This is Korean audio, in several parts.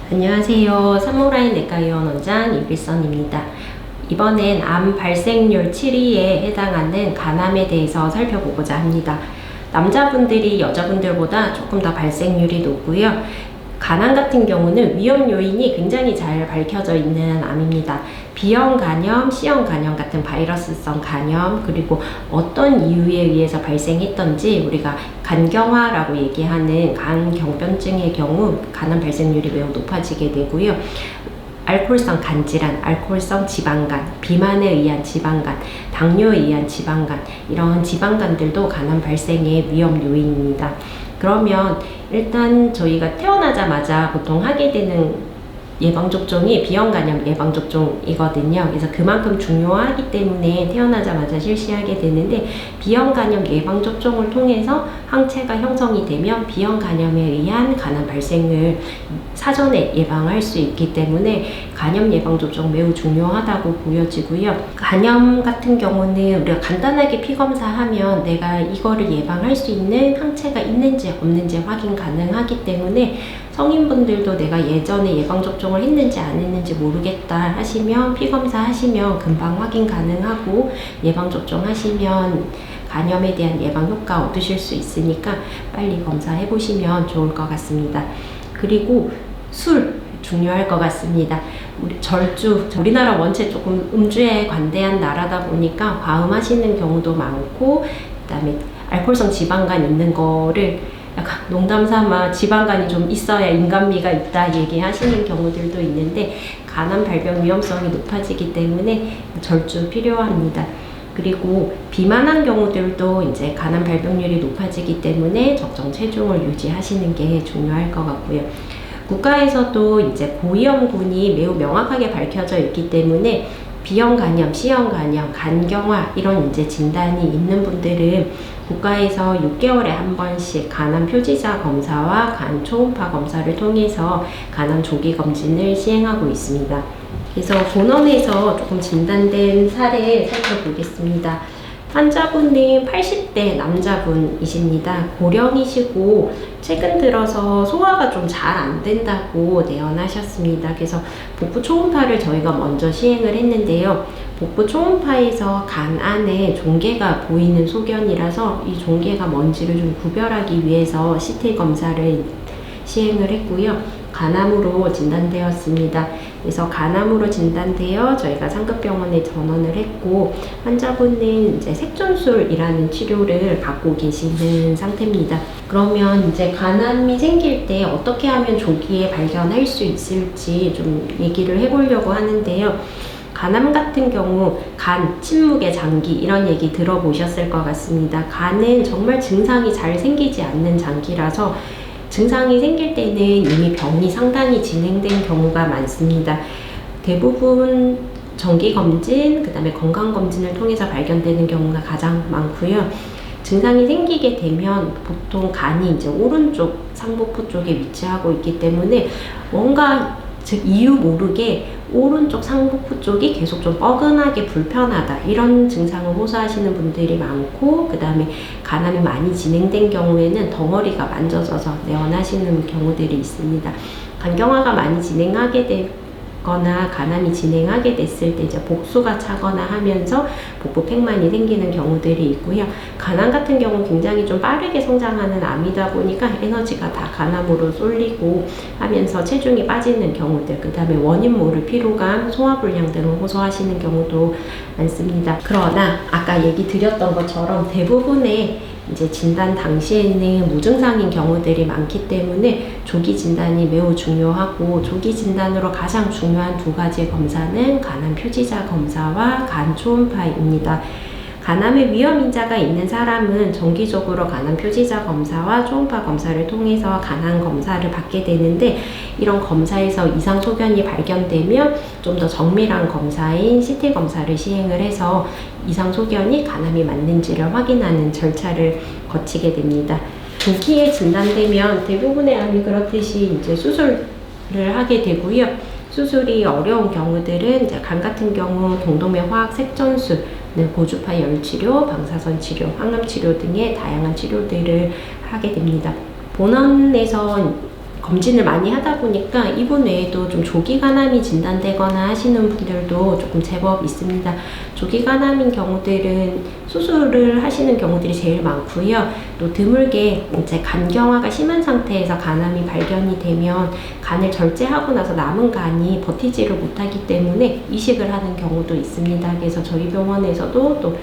안녕하세요. 사무라이 내과의원 원장 이길선입니다. 이번엔 암 발생률 7위에 해당하는 간암에 대해서 살펴보고자 합니다. 남자분들이 여자분들보다 조금 더 발생률이 높고요. 간암 같은 경우는 위험 요인이 굉장히 잘 밝혀져 있는 암입니다. B형 간염, C형 간염 같은 바이러스성 간염, 그리고 어떤 이유에 의해서 발생했던지 우리가 간경화라고 얘기하는 간경변증의 경우 간암 발생률이 매우 높아지게 되고요. 알코올성 간질환, 알코올성 지방간, 비만에 의한 지방간, 당뇨에 의한 지방간, 이런 지방간들도 간암 발생의 위험 요인입니다. 그러면 일단 저희가 태어나자마자 보통 하게 되는 예방접종이 B형 간염 예방접종이거든요. 그래서 그만큼 중요하기 때문에 태어나자마자 실시하게 되는데, B형 간염 예방접종을 통해서 항체가 형성이 되면 B형 간염에 의한 간암 발생을 사전에 예방할 수 있기 때문에 간염 예방접종 매우 중요하다고 보여지고요. 간염 같은 경우는 우리가 간단하게 피검사하면 내가 이거를 예방할 수 있는 항체가 있는지 없는지 확인 가능하기 때문에 성인분들도 내가 예전에 예방접종을 했는지 안 했는지 모르겠다 하시면 피검사 하시면 금방 확인 가능하고, 예방접종 하시면 간염에 대한 예방 효과 얻으실 수 있으니까 빨리 검사해 보시면 좋을 것 같습니다. 그리고 술 중요할 것 같습니다. 절주, 우리나라 원체 조금 음주에 관대한 나라다 보니까 과음하시는 경우도 많고, 그다음에 알코올성 지방간 있는 거를 약간 농담삼아 지방간이 좀 있어야 인간미가 있다 얘기하시는 경우들도 있는데, 간암 발병 위험성이 높아지기 때문에 절주 필요합니다. 그리고 비만한 경우들도 이제 간암 발병률이 높아지기 때문에 적정 체중을 유지하시는 게 중요할 것 같고요. 국가에서도 이제 고위험군이 매우 명확하게 밝혀져 있기 때문에 B형 간염, C형 간염, 간경화 이런 이제 진단이 있는 분들은 국가에서 6개월에 한 번씩 간암 표지자 검사와 간 초음파 검사를 통해서 간암 조기 검진을 시행하고 있습니다. 그래서 본원에서 조금 진단된 사례 살펴보겠습니다. 환자분은 80대 남자분이십니다. 고령이시고 최근 들어서 소화가 좀 잘 안 된다고 내원하셨습니다. 그래서 복부 초음파를 저희가 먼저 시행을 했는데요. 복부 초음파에서 간 안에 종괴가 보이는 소견이라서 이 종괴가 뭔지를 좀 구별하기 위해서 CT 검사를 시행을 했고요. 간암으로 진단되었습니다. 그래서 간암으로 진단되어 저희가 상급병원에 전원을 했고, 환자분은 이제 색전술이라는 치료를 받고 계시는 상태입니다. 그러면 이제 간암이 생길 때 어떻게 하면 조기에 발견할 수 있을지 좀 얘기를 해보려고 하는데요. 간암 같은 경우 간, 침묵의 장기 이런 얘기 들어보셨을 것 같습니다. 간은 정말 증상이 잘 생기지 않는 장기라서 증상이 생길 때는 이미 병이 상당히 진행된 경우가 많습니다. 대부분 정기검진, 그 다음에 건강검진을 통해서 발견되는 경우가 가장 많고요. 증상이 생기게 되면 보통 간이 이제 오른쪽 상복부 쪽에 위치하고 있기 때문에 뭔가 즉 이유 모르게 오른쪽 상복부 쪽이 계속 좀 뻐근하게 불편하다 이런 증상을 호소하시는 분들이 많고, 그 다음에 간암이 많이 진행된 경우에는 덩어리가 만져져서 내원하시는 경우들이 있습니다. 간경화가 많이 진행하게 되거나 간암이 진행하게 됐을 때 이제 복수가 차거나 하면서 복부 팽만이 생기는 경우들이 있고요. 간암 같은 경우는 굉장히 좀 빠르게 성장하는 암이다 보니까 에너지가 다 간암으로 쏠리고 하면서 체중이 빠지는 경우들, 그 다음에 원인 모를 피로감, 소화불량 등을 호소하시는 경우도 많습니다. 그러나 아까 얘기 드렸던 것처럼 대부분의 이제 진단 당시에는 무증상인 경우들이 많기 때문에 조기 진단이 매우 중요하고, 조기 진단으로 가장 중요한 두 가지 검사는 간암 표지자 검사와 간 초음파입니다. 간암의 위험 인자가 있는 사람은 정기적으로 간암 표지자 검사와 초음파 검사를 통해서 간암 검사를 받게 되는데, 이런 검사에서 이상 소견이 발견되면 좀 더 정밀한 검사인 CT 검사를 시행을 해서 이상 소견이 간암이 맞는지를 확인하는 절차를 거치게 됩니다. 조기에 진단되면 대부분의 암이 그렇듯이 이제 수술을 하게 되고요. 수술이 어려운 경우들은 이제 간 같은 경우 동동맥 화학 색전술, 고주파 열치료, 방사선 치료, 항암 치료 등의 다양한 치료들을 하게 됩니다. 본원에서 검진을 많이 하다 보니까 이분 외에도 좀 조기간암이 진단되거나 하시는 분들도 조금 제법 있습니다. 조기간암인 경우들은 수술을 하시는 경우들이 제일 많고요. 또 드물게 이제 간경화가 심한 상태에서 간암이 발견이 되면 간을 절제하고 나서 남은 간이 버티지를 못하기 때문에 이식을 하는 경우도 있습니다. 그래서 저희 병원에서도 또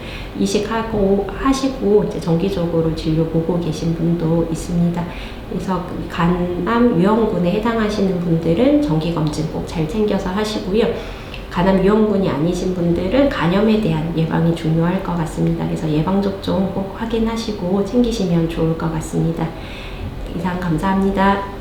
하시고 이제 정기적으로 진료 보고 계신 분도 있습니다. 그래서 간암 위험군에 해당하시는 분들은 정기검진 꼭 잘 챙겨서 하시고요. 간암 위험군이 아니신 분들은 간염에 대한 예방이 중요할 것 같습니다. 그래서 예방접종 꼭 확인하시고 챙기시면 좋을 것 같습니다. 이상 감사합니다.